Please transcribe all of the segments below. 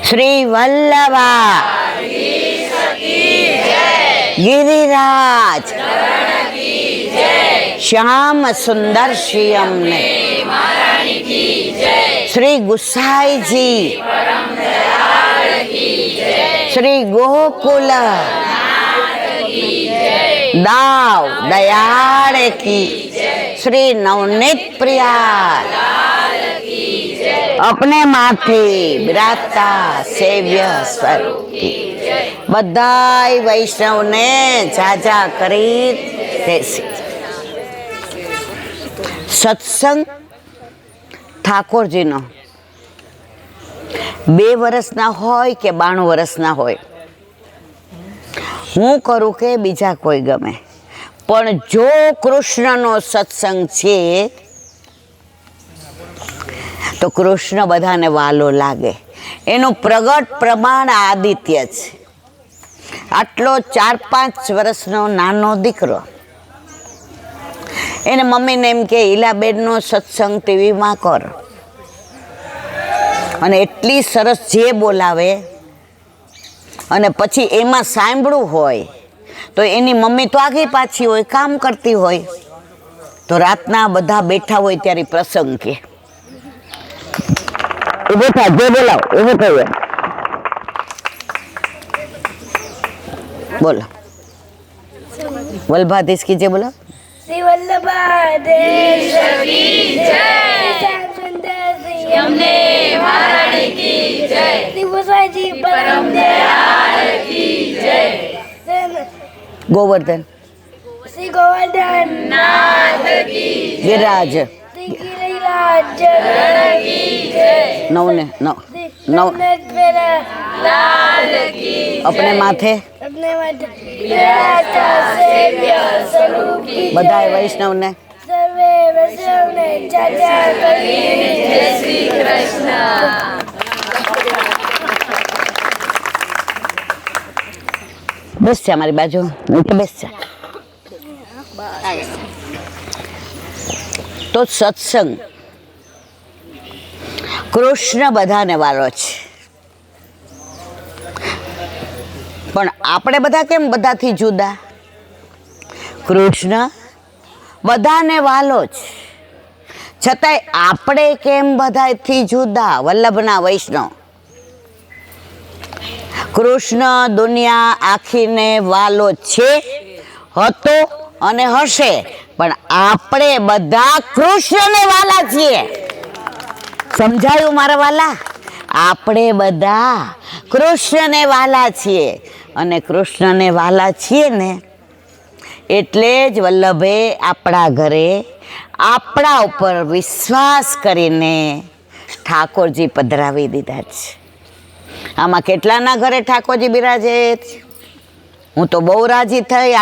શ્રી વલ્લભા ગિરિરાજ શ્યામ સુંદર શ્રીયમ ને શ્રી ગુસાઈજી શ્રી ગોકુલ દાવ દયાળ કી શ્રી નવનીત પ્રિયા अपने माथे बिराजता सेव्य स्वरूप की बधाई वैष्णव ने जाजा करी सत्संग ઠાકોરજી નો 2 વર્ષના હોય કે 92 વર્ષના હોય, હું કરું કે બીજા કોઈ ગમે, પણ જો કૃષ્ણનો સત્સંગ છે તો કૃષ્ણ બધાને વાલો લાગે. એનું પ્રગટ પ્રમાણ આદિત્ય છે. આટલો 4-5 વર્ષનો નાનો દીકરો, એને મમ્મીને એમ કે ઈલાબેનનો સત્સંગ ટીવીમાં કર, અને એટલી સરસ જે બોલાવે અને પછી એમાં સાંભળવું હોય તો એની મમ્મી તો આગી પાછી હોય, કામ કરતી હોય, તો રાતના બધા બેઠા હોય ત્યારે પ્રસંગ કે ઉભો થા, જે બોલાવો ઉભો થયો, બોલો વલ્લભાધીશ કી જય બોલો. श्री वल्लभाधीश की जय, श्याम सुंदर श्रीयम ने महारानी की जय, श्री गुसाईजी परम दयाल की जय, ગોવર્ધન श्री गोवर्धन नाथ की गिरिराज श्री गिरिराज की जय, નવને નવ लाल की अपने माथे अपने माथे बिराजता सेव्य स्वरूप की બધાય વૈષ્ણવને सर्वे वैष्णवने जाजा करी जय श्री कृष्ण. બેસ છે અમારી બાજુ, નીચે બેસ છે. તો સત્સંગ કૃષ્ણ બધાને વાલો છે, પણ આપણે બધા કેમ બધાથી જુદા? કૃષ્ણ બધાને વાલો છે, છતાંય આપણે કેમ બધાથી જુદા? વલ્લભના વૈષ્ણવ. કૃષ્ણ દુનિયા આખીને વાલો છે, હતો અને હશે, પણ આપણે બધા કૃષ્ણને વાલા છીએ. સમજાયું મારા વાલા? આપણે બધા કૃષ્ણને વાલા છીએ, અને કૃષ્ણને વાલા છીએ ને એટલે જ વલ્લભે આપણા ઘરે આપણા ઉપર વિશ્વાસ કરીને ઠાકોરજી પધરાવી દીધા છે. આમાં કેટલાના ઘરે ઠાકોરજી બિરાજે? હું તો બહુ રાજી થઈ.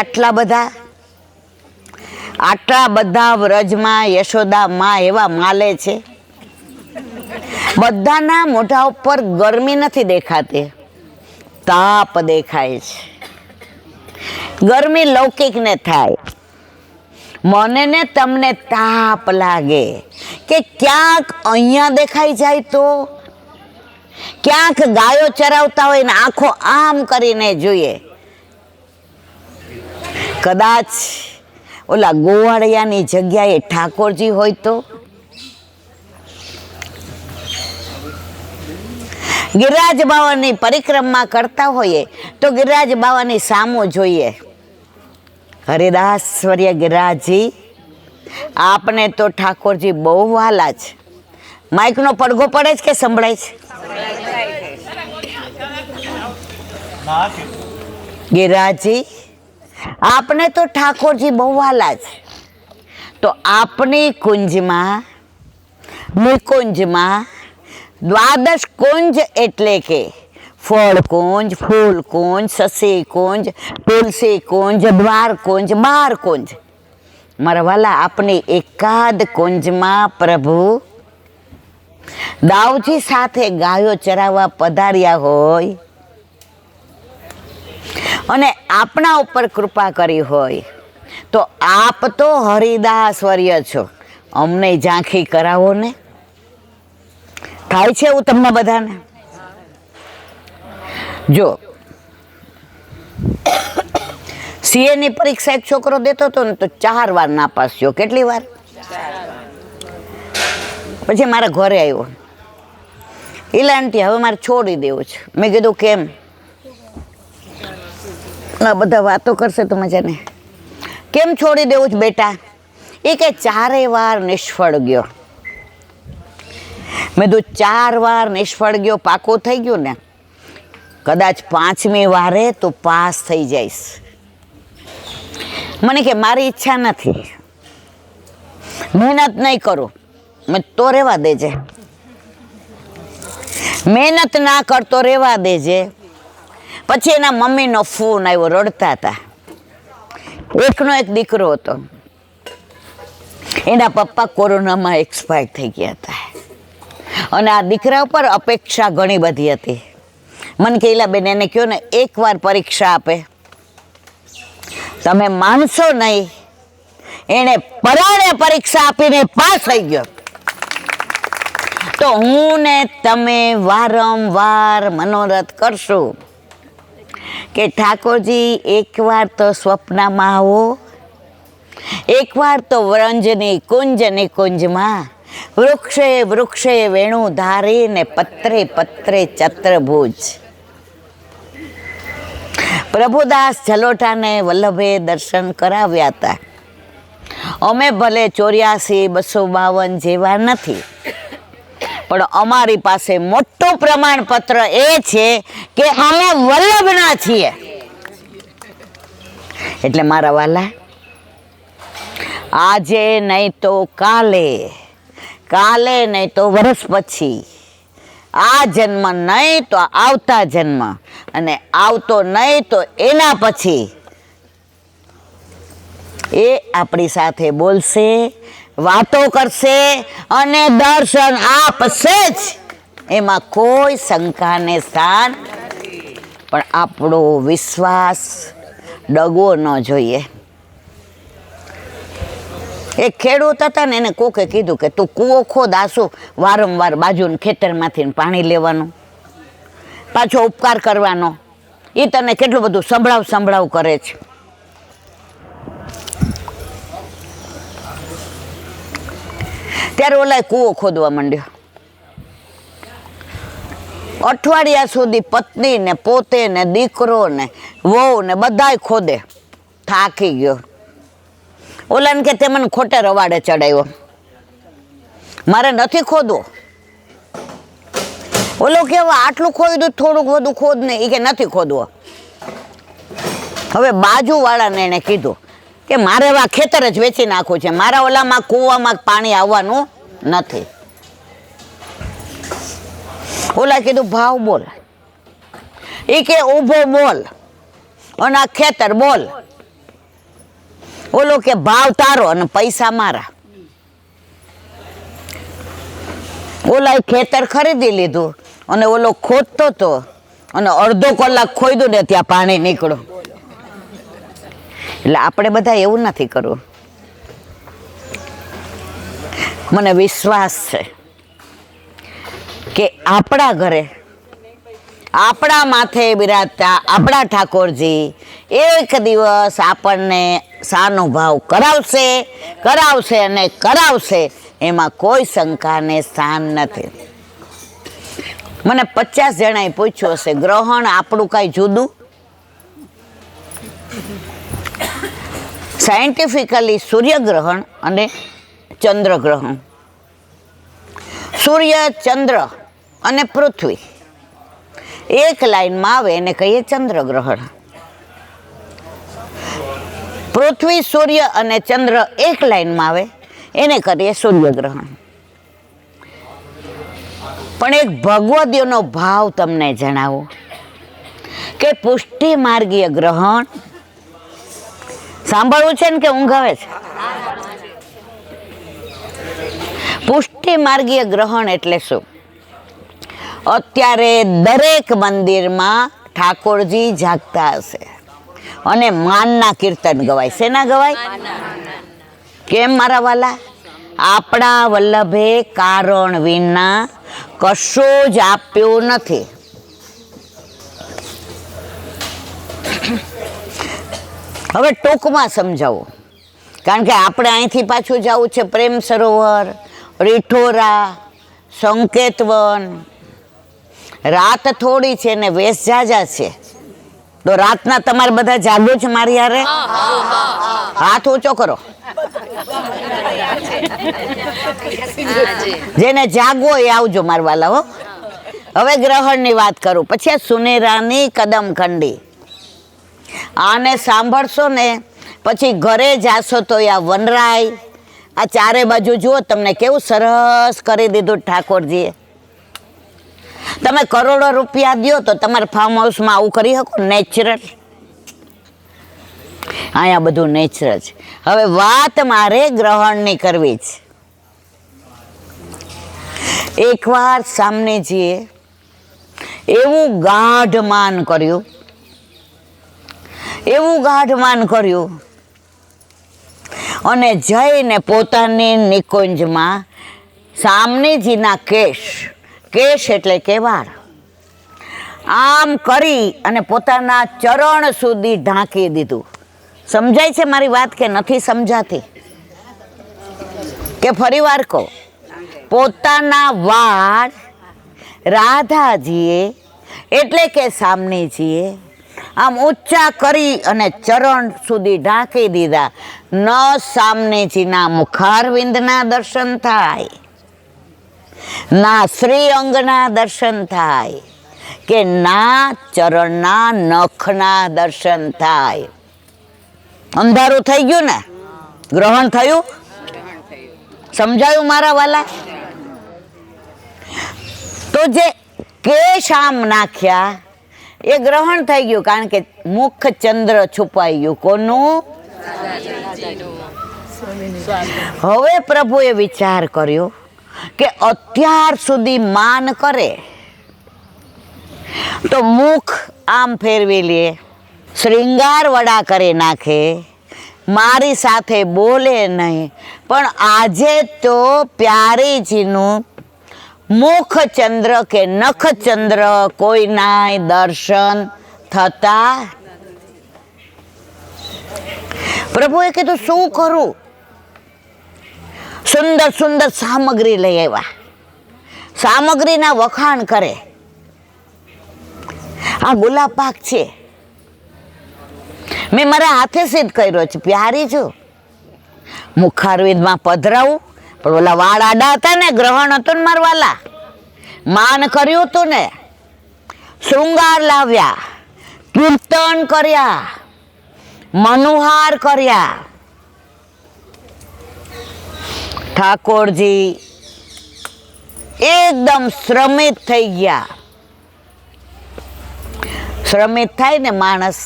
આટલા બધા વ્રજમાં યશોદા માં એવા માલે છે. બધાના મોઢા ઉપર ગરમી નથી દેખાતી, તાપ દેખાય છે. ગરમી લૌકિકને થાય, મને ને તમને તાપ લાગે કે ક્યાંક અહીંયા દેખાઈ જાય તો, ક્યાંક ગાયો ચરાવતા હોય ને આંખો આમ કરીને જોઈએ. કદાચ ઓલા ગોવાળિયાની જગ્યાએ ઠાકોરજી હોય તો? ગિરિરાજ બાવાની પરિક્રમા કરતા હોઈએ તો ગિરિરાજ બાવાની સામો જોઈએ. હરિદાસવર્ય ગિરિરાજજી, આપને તો ઠાકોરજી બહુ વાલા છે. માઇકનો પડઘો પડે છે કે સંભળાય છે? ગિરિરાજજી, આપને તો ઠાકોરજી બહુ વાલા છે, તો આપની કુંજમાં નિકુંજમાં દ્વાદશ કુંજ એટલે કે ફળ કુંજ, ફૂલ કુંજ, સસી કુંજ, તુલસી કુંજ, દ્વાર કુંજ, બાર કુંજ. મારા વાલા, આપની એકાદ કુંજમાં પ્રભુ દાવજી સાથે ગાયો ચરાવવા પધાર્યા હોય અને આપણા ઉપર કૃપા કરી હોય તો આપ તો હરિદાસવર્ય છો, અમને ઝાંખી કરાવો ને. થાય છે એવું તમને બધાને? જો સીએ ની પરીક્ષા એક છોકરો દેતો હતો ને તો 4 વાર નાપાસ થયો. કેટલી વાર? પછી મારા ઘરે આવ્યો, ઈલા આંટી હવે મારે છોડી દેવું છે. મેં કીધું કેમ? બધા વાતો કરશે તો મજા નહીં. કેમ છોડી દેવું છે બેટા? એ કે 4 વાર નિષ્ફળ ગયો. મેં તો 4 વાર નિષ્ફળ ગયો પાકો થઈ ગયો ને, કદાચ 5મી વારે તો પાસ થઈ જઈશ. મને કે મારી ઈચ્છા નથી, મહેનત નહીં કરું. મેં તો રહેવા દેજે, મહેનત ના કરતો રહેવા દેજે. પછી એના મમ્મીનો ફોન આવ્યો, રડતા હતા. એકનો એક દીકરો હતો, એના પપ્પા કોરોનામાં એક્સપાયર થઈ ગયા હતા અને આ દીકરા ઉપર અપેક્ષા ઘણી બધી હતી. મને કહેલા બેન એને કહો ને એકવાર પરીક્ષા આપે. તમે માનશો નહીં, એણે પરાણે પરીક્ષા આપીને પાસ થઈ ગયો. તો હું ને તમે વારંવાર મનોરથ કરશું કે ઠાકોરજી એકવાર તો સ્વપ્નમાં આવો, એકવાર તો વ્રંજની કુંજની કુંજમાં વૃક્ષે વૃક્ષે વેણુ ધારી ને પત્રે પત્રે ચત્રભુજ. પ્રભુદાસ જલોટાને વલ્લભે દર્શન કરાવ્યા હતા. અમે ભલે 84-252 જેવા નથી, પણ અમારી પાસે મોટું પ્રમાણપત્ર એ છે કે અમે વલ્લભના છીએ. એટલે મારા વાલા, આજે નહીં તો કાલે, કાલે નહીં તો વર્ષ પછી, આ જન્મ નહીં તો આવતા જન્મ, અને આવતો નહીં તો એના પછી એ આપણી સાથે બોલશે, વાતો કરશે અને દર્શન આપશે જ. એમાં કોઈ શંકાને સ્થાન. પણ આપણો વિશ્વાસ ડગવો ન જોઈએ. એક ખેડૂત હતા ને, એને કોકે કીધું કે તું કૂવો ખોદ, આસુ વારંવાર બાજુના ખેતરમાંથી પાણી લેવાનું, પાછો ઉપકાર કરવાનો. એ તને કેટલું બધું સંભળાવ કરે છે. ત્યારે ઓલા કૂવો ખોદવા માંડ્યો. અઠવાડિયા સુધી પત્ની ને પોતે ને દીકરો ને વહુ ને બધાય ખોદે. થાકી ગયો. ઓલાને કે તે મને ખોટે રવાડે ચડાવ્યો, મારે નથી ખોદવો. ઓલો કેવા આટલું ખોદ્યું, થોડુંક વધુ ખોદ ને. એ કે નથી ખોદવો. હવે બાજુવાળાને એને કીધું કે મારે આ ખેતર જ વેચી નાખવું છે, મારા ઓલામાં કૂવામાં પાણી આવવાનું નથી. ઓલા કીધું ભાવ બોલ. એ કે ઊભો બોલ અને આ ખેતર બોલ. ઓલો કે ભાવ તારો અને પૈસા મારા. ઓલા ખેતર ખરીદી લીધું અને ઓલો ખોદતો હતો અને અડધો કલાક ખોદ્યું ને ત્યાં પાણી નીકળ્યું. એટલે આપણે બધા એવું નથી કરવું. મને વિશ્વાસ છે કે આપણા ઘરે આપણા માથે બિરાજતા આપણા ઠાકોરજી એક દિવસ આપણને સાનુભાવ કરાવશે અને કરાવશે. એમાં કોઈ શંકાને સ્થાન નથી. મને 50 જણાએ પૂછ્યું હશે ગ્રહણ આપણું કાંઈ જુદું? સાયન્ટિફિકલી સૂર્યગ્રહણ અને ચંદ્રગ્રહણ, સૂર્ય, ચંદ્ર અને પૃથ્વી એક લાઈનમાં આવે એને કહીએ ચંદ્રગ્રહણ. પૃથ્વી, સૂર્ય અને ચંદ્ર એક લાઈનમાં આવે એને કરીએ સૂર્યગ્રહણ. પણ એક ભગવદીયનો ભાવ તમને જણાવો કે પુષ્ટિ માર્ગીય ગ્રહણ સાંભળવું છે ને કે ઊંઘ આવે છે? પુષ્ટિ માર્ગીય ગ્રહણ એટલે શું? અત્યારે દરેક મંદિરમાં ઠાકોરજી જાગતા હશે અને માનના કીર્તન ગવાય. શેના ગવાય? કેમ મારા વાલા? આપણા વલ્લભે કારણ વિના કશું જ આપ્યું નથી. હવે ટૂંકમાં સમજાવો, કારણ કે આપણે અહીંથી પાછું જવું છે પ્રેમ સરોવર, રીઠોરા, સંકેતવન. રાત થોડી છે ને વેશ જાજા છે, તો રાતના તમારે બધા જાગો છે મારી હારે? હાથ ઊંચો કરો. જેને જાગવો એ આવજો મારા વાલા હો. હવે ગ્રહણની વાત કરું, પછી આ સુનેરાની કદમખંડી, આને સાંભળશો ને પછી ઘરે જાશો તો આ વનરાય, આ ચારે બાજુ જુઓ તમને કેવું સરસ કરી દીધું ઠાકોરજીએ. તમે કરોડો રૂપિયા દો તો તમારા ફાર્મ હાઉસમાં આવું કરી શકો? નેચરલ. અહીંયા બધું નેચરલ છે. હવે વાત મારે ગ્રહણની કરવી છે. એકવાર સામનેજીએ એવું ગાઢમાન કર્યું, એવું ગાઢમાન કર્યું, અને જઈને પોતાની નિકુંજમાં સામનેજીના કેશ, કેશ એટલે કે વાળ, આમ કરી અને પોતાના ચરણ સુધી ઢાંકી દીધું. સમજાય છે મારી વાત કે નથી સમજાતી? કે ફરી વાર કહો? પોતાના વાળ રાધાજીએ એટલે કે સામનેજીએ આમ ઊંચા કરી અને ચરણ સુધી ઢાંકી દીધા. ન સામનેજીના મુખારવિંદના દર્શન થાય, ના શ્રી અંગના દર્શન થાય, કે ના ચરણના નખના દર્શન થાય. અંધારું થઈ ગયું ને? ગ્રહણ થયું? સમજાયું મારા વાલા? તો જે કેશ આમ નાખ્યા એ ગ્રહણ થઈ ગયું, કારણ કે મુખ ચંદ્ર છુપાઈ ગયું. કોનું? હવે પ્રભુએ વિચાર કર્યો કે અત્યાર સુધી માન કરે તો મુખ આમ ફેરવી લે, શ્રૃંગાર વડા કરી નાખે, મારી સાથે બોલે નહીં, પણ આજે તો પ્યારીજીનું મુખચંદ્ર કે નખચંદ્ર કોઈના દર્શન થતા. પ્રભુએ કીધું શું કરું? સુંદર સુંદર સામગ્રી લઈ આવ્યા, સામગ્રીના વખાણ કરે. આ ગુલાબ પાક છે, મેં મારા હાથે સિદ્ધ કર્યો છે. પ્યારી છું, મુખારવિંદમાં પધરાવું, પણ ઓલા વાળ આડા હતા ને, ગ્રહણ હતું ને મારા વાલા, માન કર્યું હતું ને, શૃંગાર લાવ્યા, કીર્તન કર્યા, મનુહાર કર્યા. ઠાકોરજી એકદમ શ્રમિત થઈ ગયા. શ્રમિત થાય ને માણસ,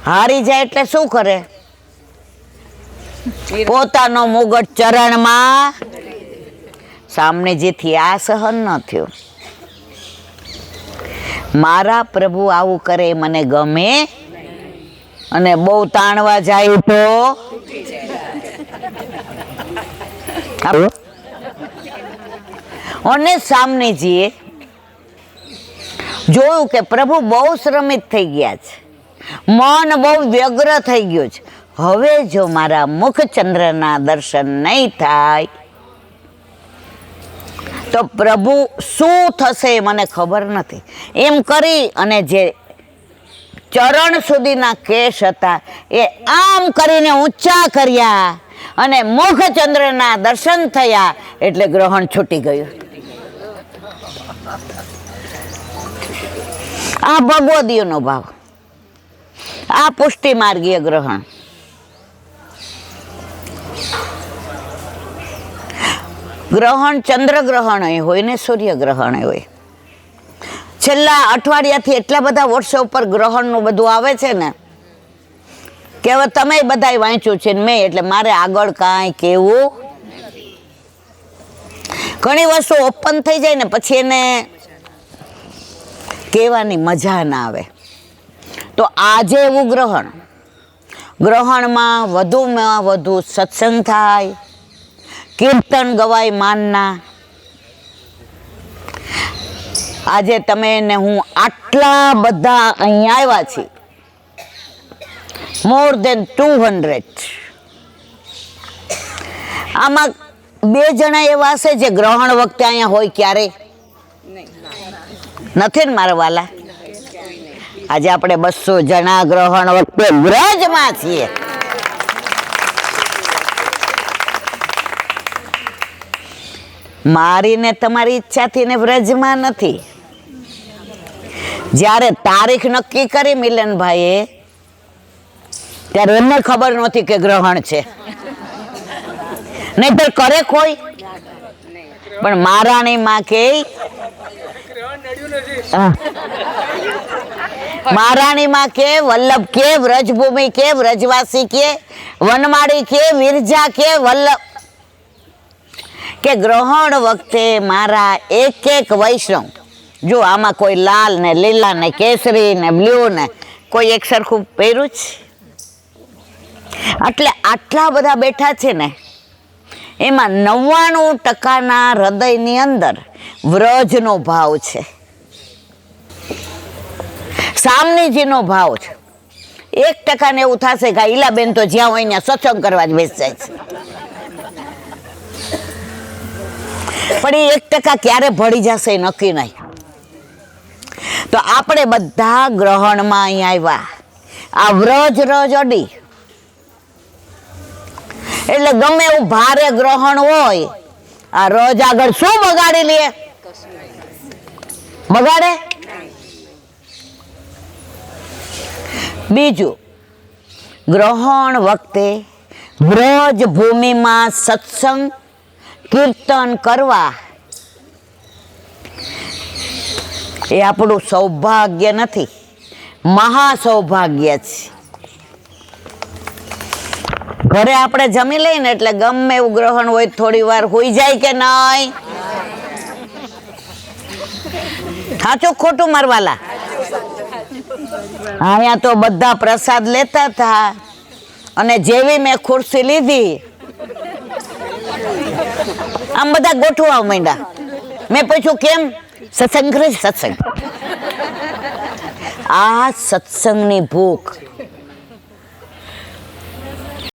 હારી જાય એટલે શું કરે? પોતાનો મુગટ ચરણમાં. સામનેજીથી આ સહન ન થયું. મારા પ્રભુ આવું કરે મને ગમે, અને બહુ તાણવા જાય તો અને સામનેજીએ જોયું કે પ્રભુ બહુ શ્રમિત થઈ ગયા છે, મન બહુ વ્યગ્ર થઈ ગયું છે. હવે જો મારા મુખચંદ્રના દર્શન નહીં થાય તો પ્રભુ શું થશે મને ખબર નથી. એમ કરી અને જે ચરણ સુધીના કેશ હતા એ આમ કરીને ઊંચા કર્યા અને મુખચંદ્રના દર્શન થયા, એટલે ગ્રહણ છૂટી ગયું. આ ભગવદીયનો ભાવ, આ પુષ્ટિ માર્ગીય ગ્રહણ. ગ્રહણ ચંદ્ર ગ્રહણ હોય ને સૂર્ય ગ્રહણ હોય. છેલ્લા અઠવાડિયાથી એટલા બધા વોટ્સએપ પર ગ્રહણનું બધું આવે છે ને કે હવે તમે બધાય વાંચ્યું છે મેં, એટલે મારે આગળ કાંઈ કહેવું. ઘણી વસ્તુ ઓપન થઈ જાય ને પછી એને કહેવાની મજા ના આવે. તો આજે એવું ગ્રહણ, ગ્રહણમાં વધુમાં વધુ સત્સંગ થાય, કીર્તન ગવાય માનના. આજે તમે ને હું આટલા બધા અહીંયા આવ્યા છીએ મોર દેન 200. આમાં 2 જણા એવા હશે જે ગ્રહણ વખતે અહીંયા હોય ક્યારે નથી ને મારા વાલા? આજે આપણે 200 જણા ગ્રહણ વખતે વ્રજમાં છીએ. મારીને તમારી ઈચ્છાથી ને વ્રજમાં નથી. જ્યારે તારીખ નક્કી કરી મિલનભાઈએ ત્યારે એમને ખબર નહોતી કે ગ્રહણ છે, નહીતર કરે કોઈ. પણ મહારાણી માં કે મહારાણી માં કે વલ્લભ કે વ્રજભૂમિ કે વ્રજવાસી કે વનમાળી કે વિરજા કે વલ્લભ કે ગ્રહણ વખતે મારા એક વૈષ્ણવ, જો આમાં કોઈ લાલ ને લીલા ને કેસરી ને બ્લુ ને કોઈ એક સરખું પહેર્યું છે? એટલે આટલા બધા બેઠા છે ને, એમાં 99% હૃદયની અંદર વ્રજનો ભાવ છે, સામનીજીનો ભાવ છે. 1% ને એવું થશે કે ઈલાબેન તો જ્યાં હોય ત્યાં સત્સંગ કરવા જ બેસી જાય છે. પણ એ 1% ક્યારે ભળી જશે એ નક્કી નહીં. તો આપણે બધા ગ્રહણમાં અહીં આવ્યા, આ વ્રજ રજ અડી, એટલે ગમે એવું ભારે ગ્રહણ હોય, આ રજ આગળ શું બગાડી લે? બગાડે? બીજું, ગ્રહણ વખતે વ્રજ ભૂમિમાં સત્સંગ કીર્તન કરવા એ આપણું સૌભાગ્ય નથી, મહા સૌભાગ્ય છે. ઘરે આપણે જમી લઈને એટલે ગમે એવું ગ્રહણ હોય થોડી વાર હોઈ જાય કે નહીં? સાચું ખોટું મારવાલા? અહીંયા તો બધા પ્રસાદ લેતા હતા અને જેવી મેં ખુરશી લીધી આમ બધા ગોઠવા માંડ્યા. મેં પૂછ્યું કેમ? સત્સંગ કરે? સત્સંગ. આ સત્સંગની ભૂખ